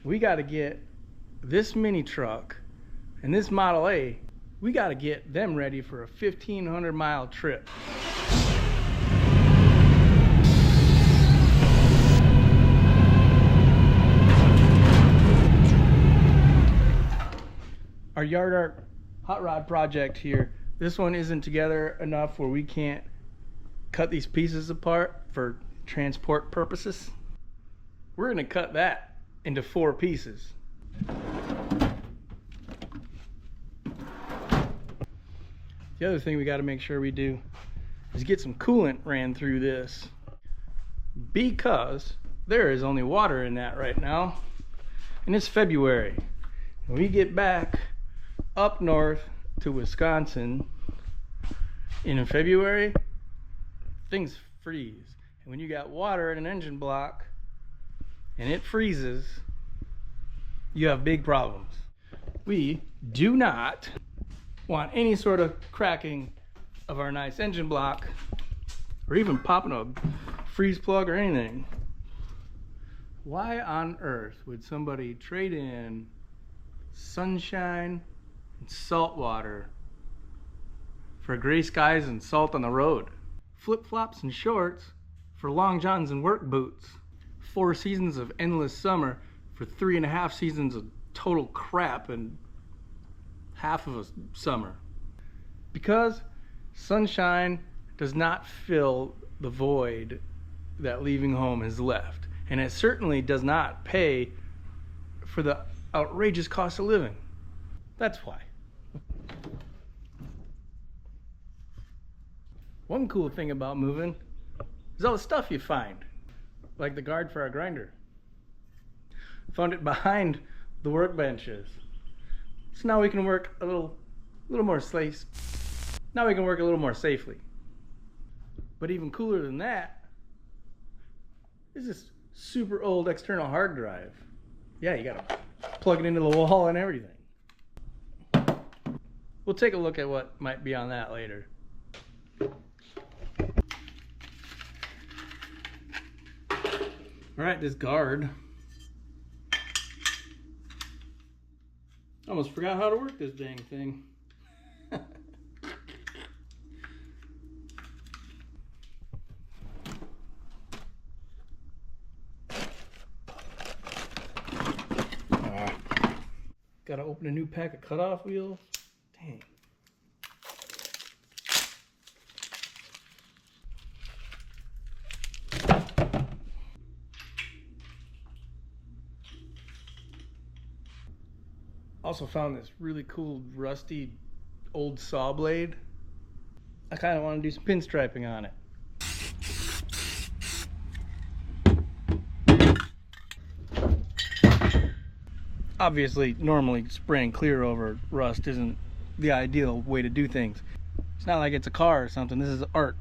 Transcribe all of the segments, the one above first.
We got to get this mini truck and this Model A, we got to get them ready for a 1,500-mile trip. Our yard art hot rod project here, this one isn't together enough where we can't cut these pieces apart for transport purposes. We're going to cut that into 4 pieces. The other thing we got to make sure we do is get some coolant ran through this, because there is only water in that right now, and it's February. When we get back up north to Wisconsin in February, things freeze. And when you got water in an engine block and it freezes, you have big problems. We do not want any sort of cracking of our nice engine block, or even popping a freeze plug or anything. Why on earth would somebody trade in sunshine and salt water for gray skies and salt on the road? Flip-flops and shorts for long johns and work boots. 4 seasons of endless summer for 3.5 seasons of total crap and half of a summer. Because sunshine does not fill the void that leaving home has left, and it certainly does not pay for the outrageous cost of living. That's why. One cool thing about moving is all the stuff you find, like the guard for our grinder. Found it behind the workbenches. So now we can work a little more safely. Now we can work a little more safely. But even cooler than that is this super old external hard drive. Yeah, you gotta plug it into the wall and everything. We'll take a look at what might be on that later. All right, this guard. Almost forgot how to work this dang thing. Gotta open a new pack of cutoff wheels. Dang. Also found this really cool rusty old saw blade. I kind of want to do some pinstriping on it. Obviously, normally spraying clear over rust isn't the ideal way to do things. It's not like it's a car or something. This is art.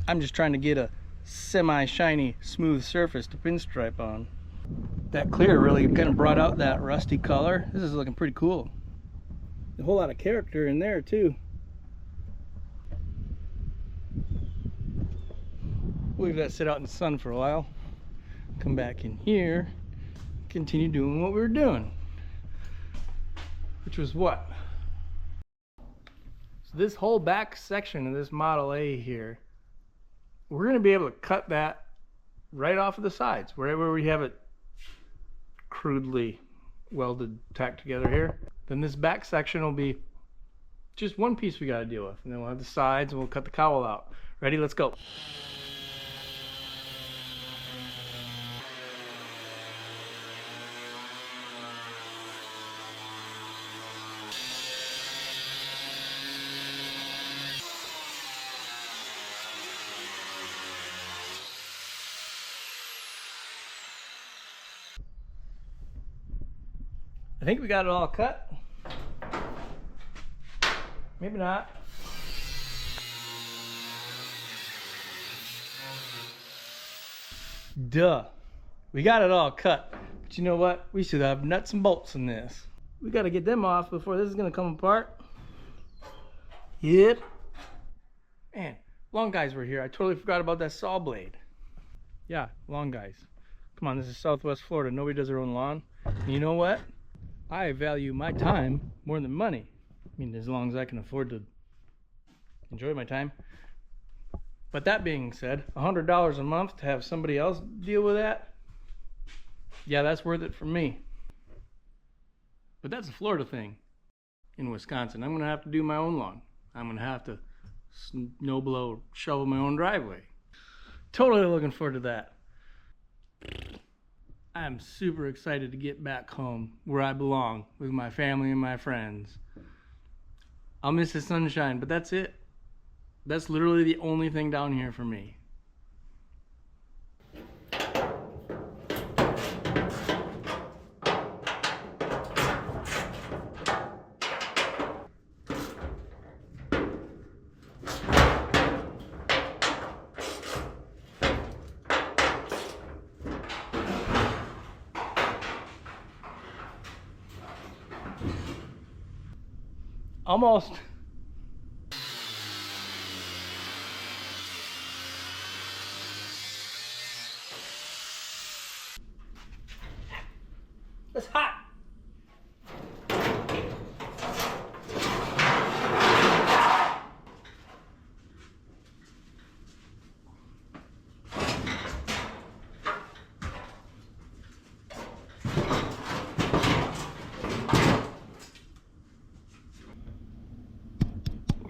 I'm just trying to get a semi-shiny, smooth surface to pinstripe on. That clear really kind of brought out that rusty color. This is looking pretty cool. A whole lot of character in there too. We'll leave that sit out in the sun for a while. Come back in here. Continue doing what we were doing, which was what? So this whole back section of this Model A here, we're going to be able to cut that right off of the sides, wherever we have it crudely welded, tacked together here. Then this back section will be just one piece we got to deal with, and then we'll have the sides and we'll cut the cowl out. Ready? Let's go. I think we got it all cut. Maybe not. Duh. We got it all cut. But you know what? We should have nuts and bolts in this. We got to get them off before this is going to come apart. Yep. Man, long guys were here. I totally forgot about that saw blade. Yeah, long guys. Come on, this is Southwest Florida. Nobody does their own lawn. You know what? I value my time more than money. I mean, as long as I can afford to enjoy my time. But that being said, $100 a month to have somebody else deal with that, yeah, that's worth it for me. But that's a Florida thing. In Wisconsin, I'm gonna have to do my own lawn. I'm gonna have to snow blow, shovel my own driveway. Totally looking forward to that. I'm super excited to get back home where I belong with my family and my friends. I'll miss the sunshine, but that's it. That's literally the only thing down here for me. Almost. It's hot.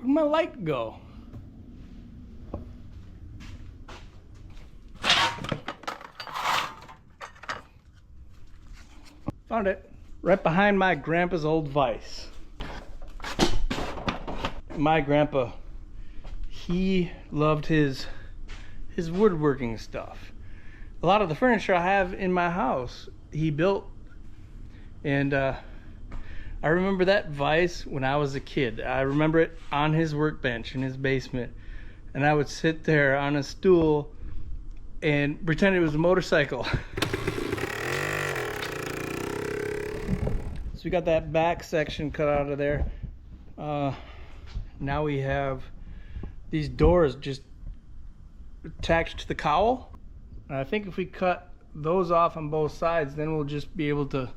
Where'd my light go? Found it. Right behind my grandpa's old vise. My grandpa, he loved his woodworking stuff. A lot of the furniture I have in my house, he built. And I remember that vise when I was a kid. I remember it on his workbench in his basement. And I would sit there on a stool and pretend it was a motorcycle. So we got that back section cut out of there. Now we have these doors just attached to the cowl. And I think if we cut those off on both sides, then we'll just be able to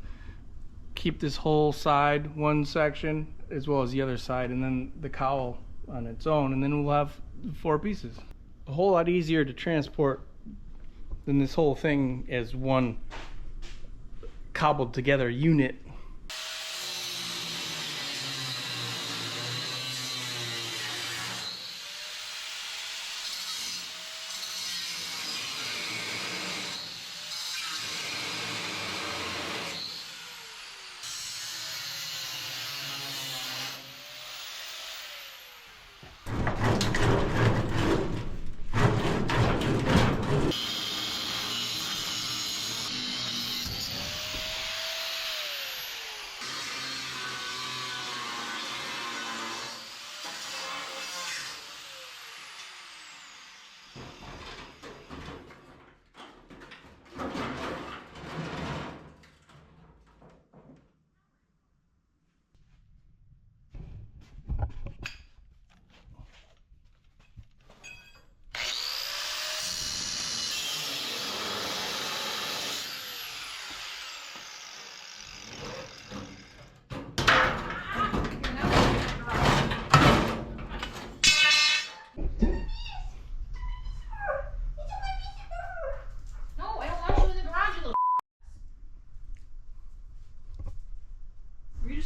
keep this whole side, one section, as well as the other side, and then the cowl on its own, and then we'll have 4 pieces. A whole lot easier to transport than this whole thing as one cobbled together unit.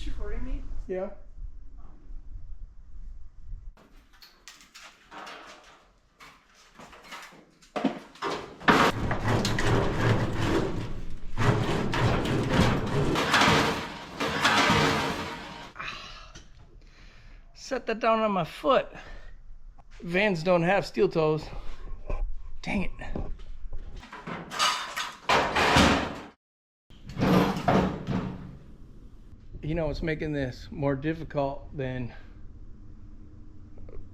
Recording me? Yeah. Set that down on my foot. Vans don't have steel toes. Dang it. You know what's making this more difficult than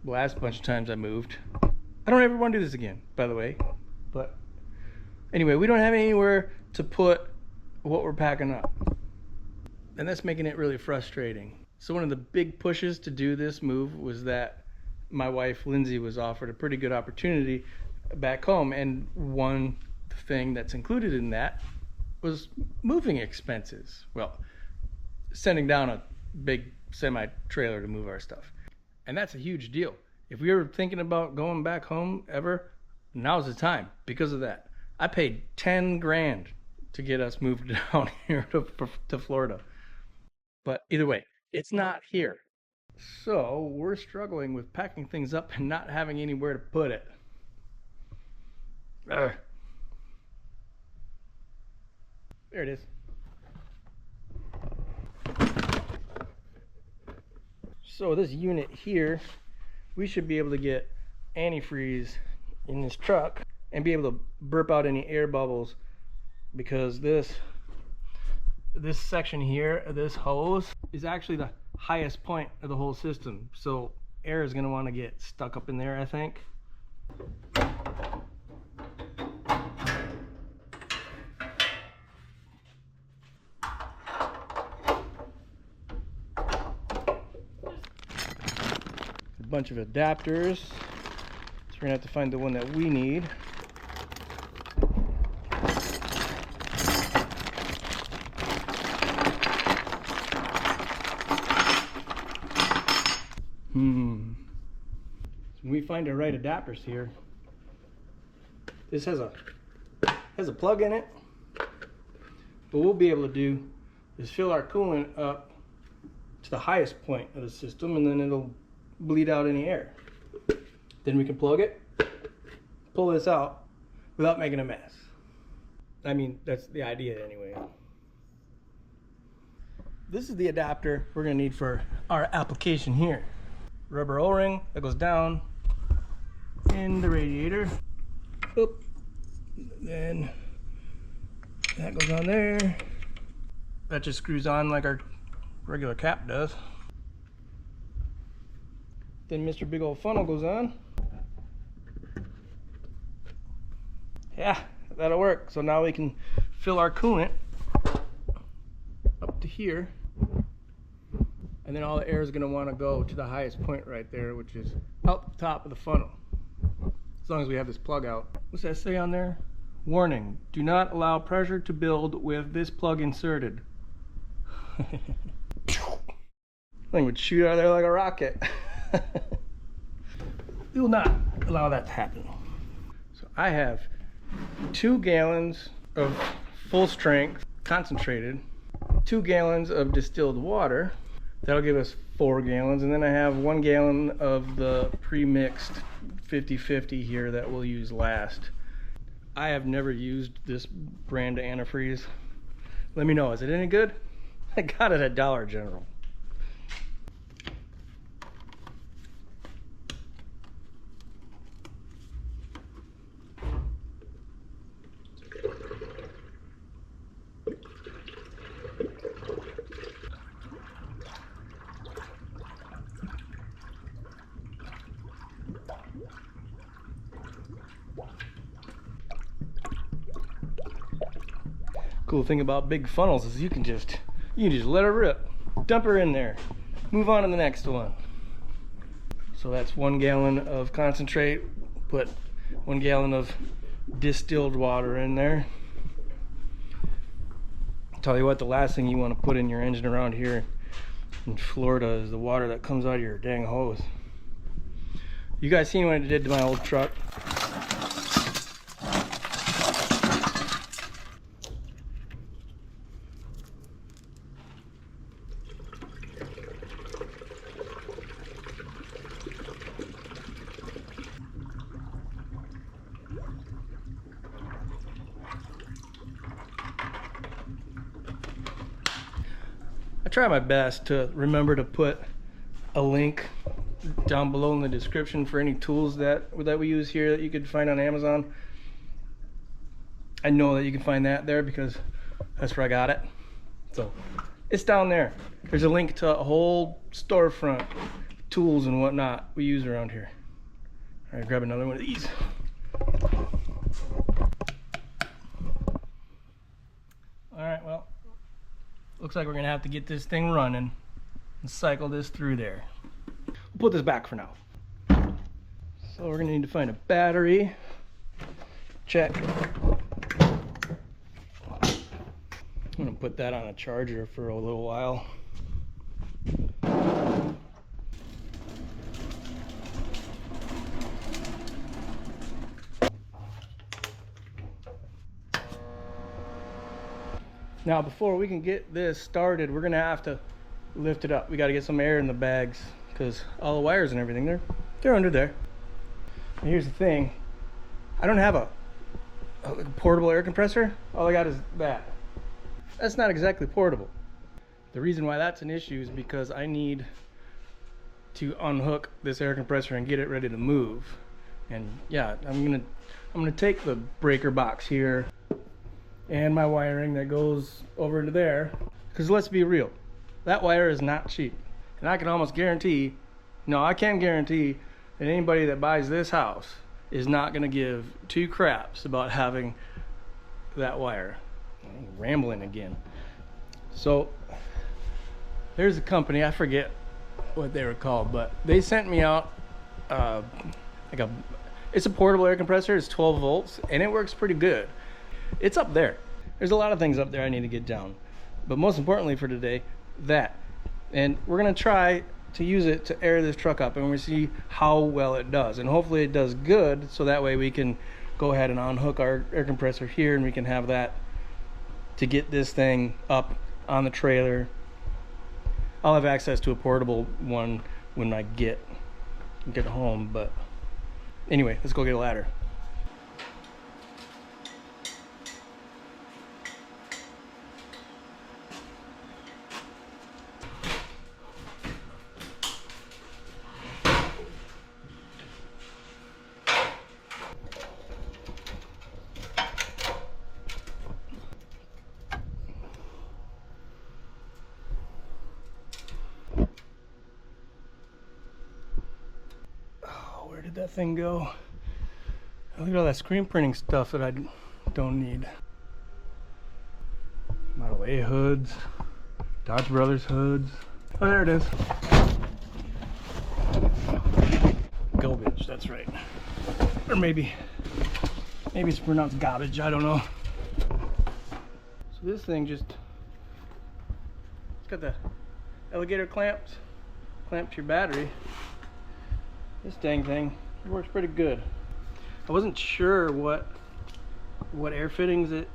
the last bunch of times I moved? I don't ever want to do this again, by the way. But anyway, we don't have anywhere to put what we're packing up. And that's making it really frustrating. So one of the big pushes to do this move was that my wife, Lindsay, was offered a pretty good opportunity back home. And one thing that's included in that was moving expenses. Well, sending down a big semi-trailer to move our stuff. And that's a huge deal. If we were thinking about going back home ever, now's the time because of that. I paid 10 grand to get us moved down here to Florida. But either way, it's not here. So we're struggling with packing things up and not having anywhere to put it. Ugh. There it is. So this unit here, we should be able to get antifreeze in this truck and be able to burp out any air bubbles, because this section here, this hose, is actually the highest point of the whole system. So air is going to want to get stuck up in there, I think. A bunch of adapters. So we're going to have to find the one that we need. So when we find the right adapters here, this has a plug in it. What we'll be able to do is fill our coolant up to the highest point of the system, and then it'll bleed out any air. Then we can plug it, pull this out without making a mess. I mean, that's the idea anyway. This is the adapter we're going to need for our application here. Rubber O-ring that goes down in the radiator. Oop. Then that goes on there. That just screws on like our regular cap does. Then Mr. Big Old Funnel goes on. Yeah, that'll work. So now we can fill our coolant up to here. And then all the air is going to want to go to the highest point right there, which is up the top of the funnel. As long as we have this plug out. What's that say on there? Warning, do not allow pressure to build with this plug inserted. Thing would shoot out of there like a rocket. We will not allow that to happen. So I have 2 gallons of full strength concentrated, 2 gallons of distilled water. That'll give us 4 gallons, and then I have 1 gallon of the pre-mixed 50-50 here that we'll use last. I have never used this brand of antifreeze. Let me know, is it any good? I got it at Dollar General. Cool thing about big funnels is you can just let her rip, dump her in there, move on to the next one. So that's 1 gallon of concentrate, put 1 gallon of distilled water in there. Tell you what, the last thing you want to put in your engine around here in Florida is the water that comes out of your dang hose. You guys seen what I did to my old truck? I try my best to remember to put a link down below in the description for any tools that we use here that you could find on Amazon. I know that you can find that there because that's where I got it. So it's down there. There's a link to a whole storefront, tools and whatnot we use around here. All right, grab another one of these. All right, well, looks like we're gonna have to get this thing running and cycle this through there. We'll put this back for now. So we're gonna need to find a battery. Check. put that on a charger for a little while. Now before we can get this started, we're gonna have to lift it up. We got to get some air in the bags because all the wires and everything, they're under there. And here's the thing, I don't have a portable air compressor. All I got is that. That's not exactly portable. The reason why that's an issue is because I need to unhook this air compressor and get it ready to move. And yeah, I'm gonna take the breaker box here and my wiring that goes over into there, because let's be real, that wire is not cheap. And I can almost guarantee, no, I can guarantee that anybody that buys this house is not gonna give two craps about having that wire. I'm rambling again. So there's a company, I forget what they were called, but they sent me out it's a portable air compressor. It's 12 volts and it works pretty good. It's up there. There's a lot of things up there I need to get down, but most importantly for today, that. And we're gonna try to use it to air this truck up, and we see how well it does, and hopefully it does good, so that way we can go ahead and unhook our air compressor here and we can have that to get this thing up on the trailer. I'll have access to a portable one when I get home, but anyway, let's go get a ladder. Where did that thing go? Look at all that screen printing stuff that I don't need. Model A hoods, Dodge Brothers hoods. Oh, there it is. Garbage, that's right. Or maybe it's pronounced garbage, I don't know. So this thing it's got the alligator clamps, clamp to your battery. This dang thing works pretty good. I wasn't sure what air fittings it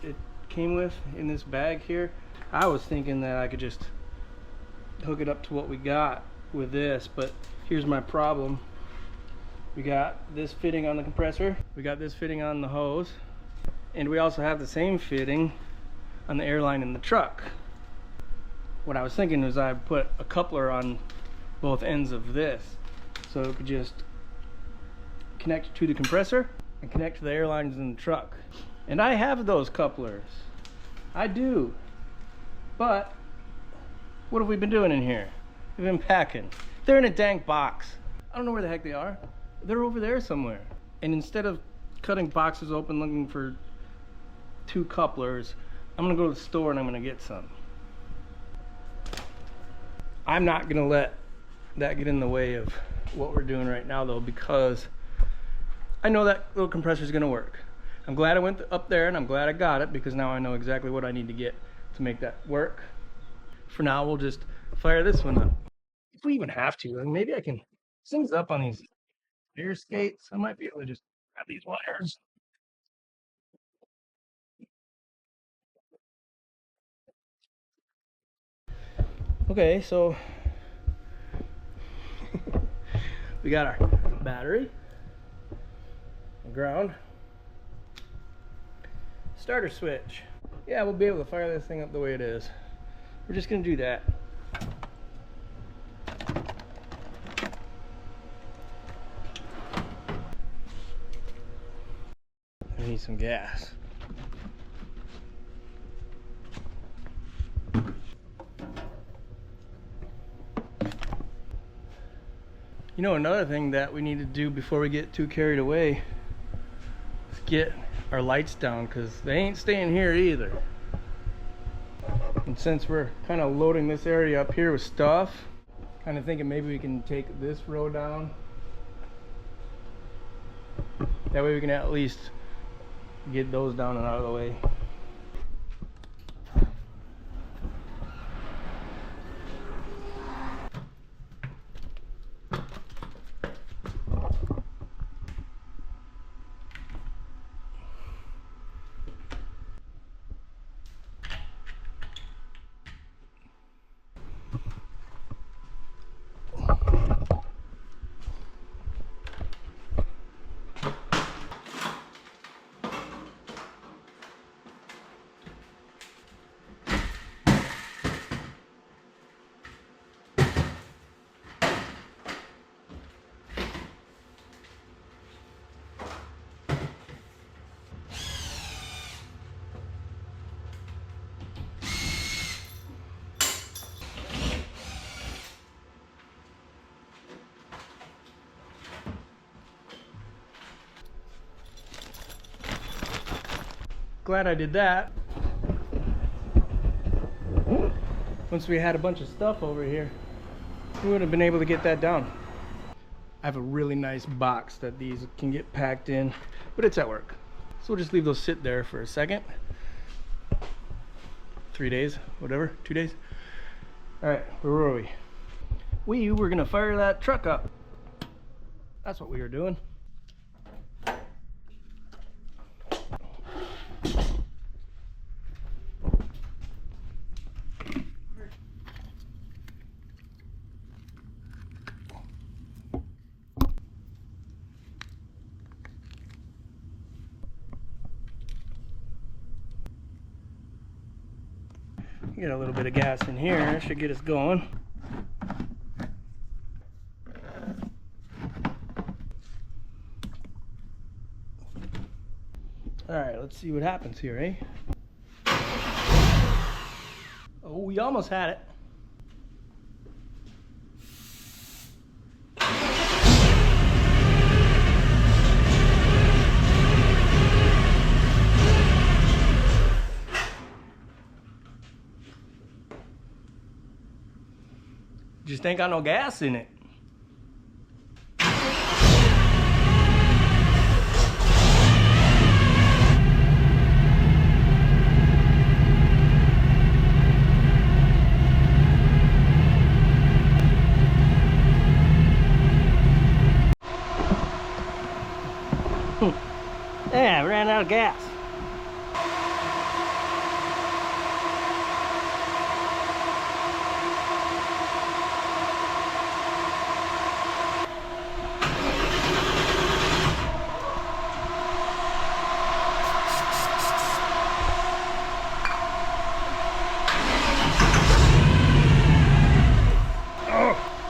came with in this bag here. I was thinking that I could just hook it up to what we got with this, but here's my problem. We got this fitting on the compressor, we got this fitting on the hose, and we also have the same fitting on the air line in the truck. What I was thinking was I'd put a coupler on both ends of this, so it could just connect to the compressor and connect to the air lines in the truck. And I have those couplers. I do. But what have we been doing in here? We've been packing. They're in a dang box. I don't know where the heck they are. They're over there somewhere. And instead of cutting boxes open looking for two couplers, I'm gonna go to the store and I'm gonna get some. I'm not gonna let that get in the way of what we're doing right now though, because I know that little compressor is going to work. I'm glad I went up there and I'm glad I got it, because now I know exactly what I need to get to make that work. For now, we'll just fire this one up. If we even have to, and maybe I can, this thing's up on these air skates. I might be able to just grab these wires. Okay, so we got our battery, ground, starter switch. Yeah, we'll be able to fire this thing up the way it is. We're just gonna do that. I need some gas. You know, another thing that we need to do before we get too carried away is get our lights down, because they ain't staying here either. And since we're kind of loading this area up here with stuff, kind of thinking maybe we can take this row down. That way we can at least get those down and out of the way. glad I did that. Once we had a bunch of stuff over here, we would have been able to get that down. I have a really nice box that these can get packed in, but it's at work. So we'll just leave those sit there for a second. 3 days, whatever, 2 days. All right, where were we? We were gonna fire that truck up. That's what we were doing. Get a little bit of gas in here, should get us going. All right, let's see what happens here, eh? Oh, we almost had it. Just ain't got no gas in it. Yeah, ran out of gas.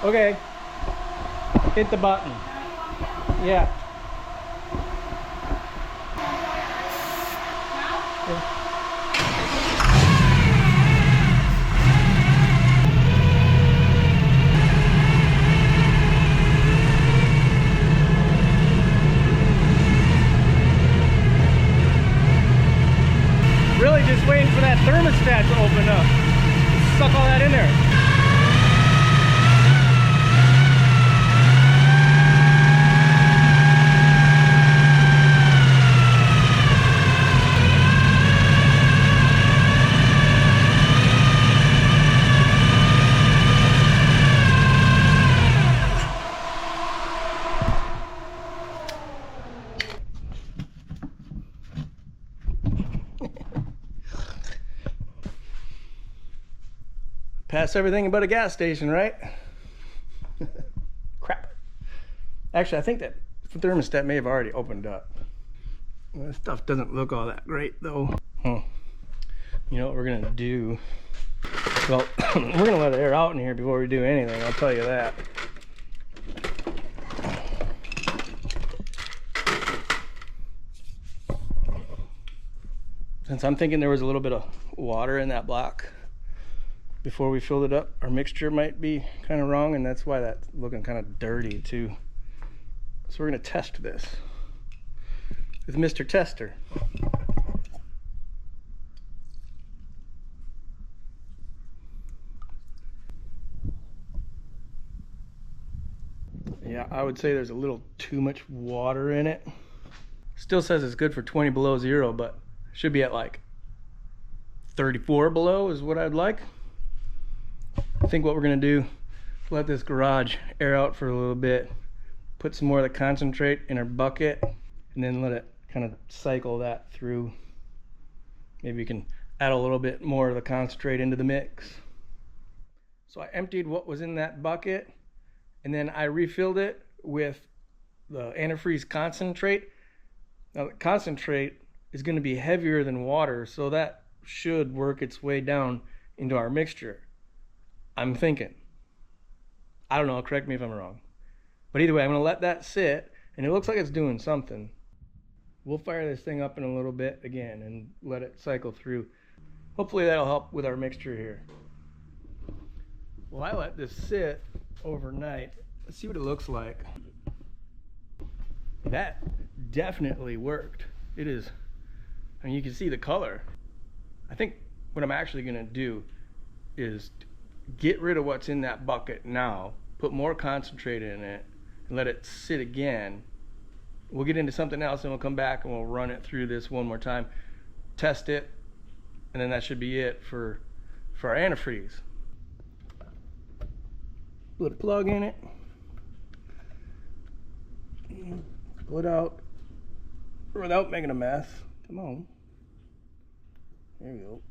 Okay, hit the button. Yeah. Really just waiting for that thermostat to open up. Suck all that in there. Pass everything but a gas station, right? Crap. Actually, I think that the thermostat may have already opened up. This stuff doesn't look all that great though. You know what we're gonna do? Well, we're gonna let it air out in here before we do anything, I'll tell you that. Since I'm thinking there was a little bit of water in that block before we filled it up, our mixture might be kind of wrong, and that's why that's looking kind of dirty too. So we're gonna test this with Mr. Tester. Yeah, I would say there's a little too much water in it. Still says it's good for 20 below zero, but should be at like 34 below is what I'd like. I think what we're gonna do, let this garage air out for a little bit, put some more of the concentrate in our bucket, and then let it kind of cycle that through. Maybe we can add a little bit more of the concentrate into the mix. So I emptied what was in that bucket, and then I refilled it with the antifreeze concentrate. Now the concentrate is gonna be heavier than water, so that should work its way down into our mixture. I'm thinking. I don't know, correct me if I'm wrong. But either way, I'm gonna let that sit, and it looks like it's doing something. We'll fire this thing up in a little bit again and let it cycle through. Hopefully that'll help with our mixture here. Well, I let this sit overnight. Let's see what it looks like. That definitely worked. It is I mean, you can see the color. I think what I'm actually gonna do is get rid of what's in that bucket now, put more concentrate in it, and let it sit again. We'll get into something else and we'll come back and we'll run it through this one more time, test it, and then that should be it for our antifreeze. Put a plug in it, pull it out without making a mess. Come on. There you go.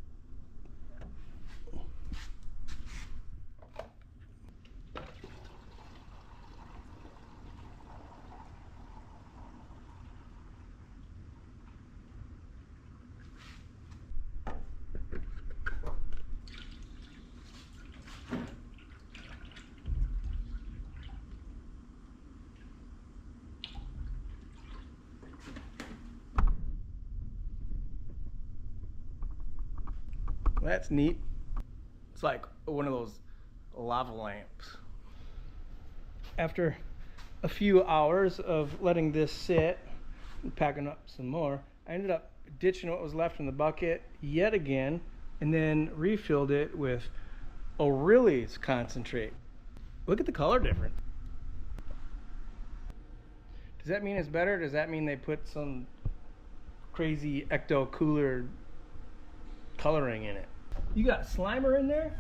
That's neat. It's like one of those lava lamps. After a few hours of letting this sit and packing up some more, I ended up ditching what was left in the bucket yet again and then refilled it with O'Reilly's concentrate. Look at the color difference. Does that mean it's better? Does that mean they put some crazy ecto cooler coloring in it? You got Slimer in there?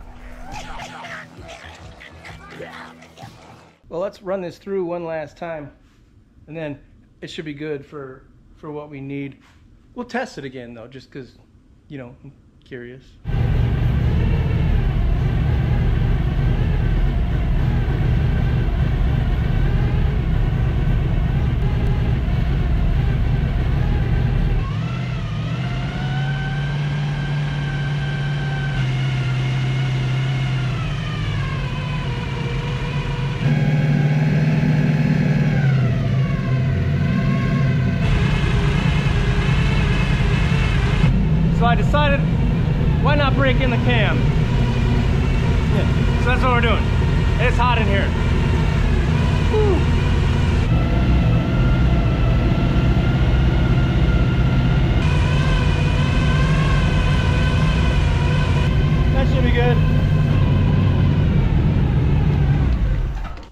Well, let's run this through one last time and then it should be good for what we need. We'll test it again though, just because, you know, I'm curious. So I decided, why not break in the cam? Yeah, so that's what we're doing. It's hot in here. Woo. That should be good.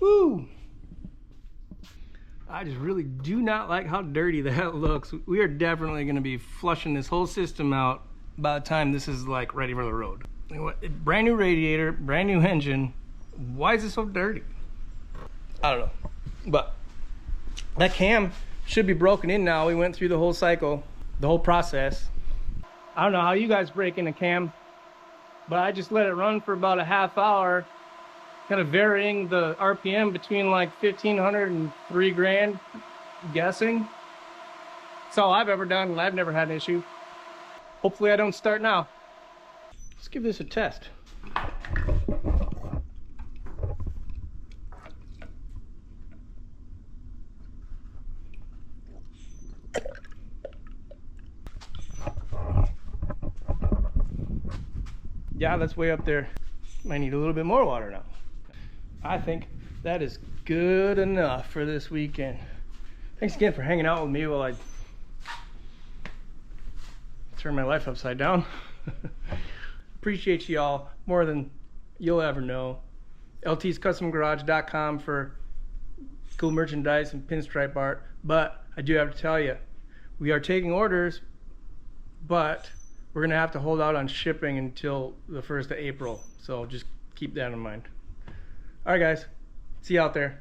Woo. I just really do not like how dirty that looks. We are definitely going to be flushing this whole system out by the time this is like ready for the road. You know what? Brand new radiator, brand new engine. Why is it so dirty? I don't know. But that cam should be broken in now. We went through the whole cycle, the whole process. I don't know how you guys break in a cam, but I just let it run for about a half hour, kind of varying the RPM between like 1,500 and 3 grand, guessing. That's all I've ever done, and I've never had an issue. Hopefully I don't start now. Let's give this a test. Yeah, that's way up there. Might need a little bit more water now. I think that is good enough for this weekend. Thanks again for hanging out with me while I turn my life upside down. Appreciate y'all more than you'll ever know. ltscustomgarage.com for cool merchandise and pinstripe art. But I do have to tell you, we are taking orders, but we're gonna have to hold out on shipping until the 1st of April. So just keep that in mind. All right, guys, see you out there.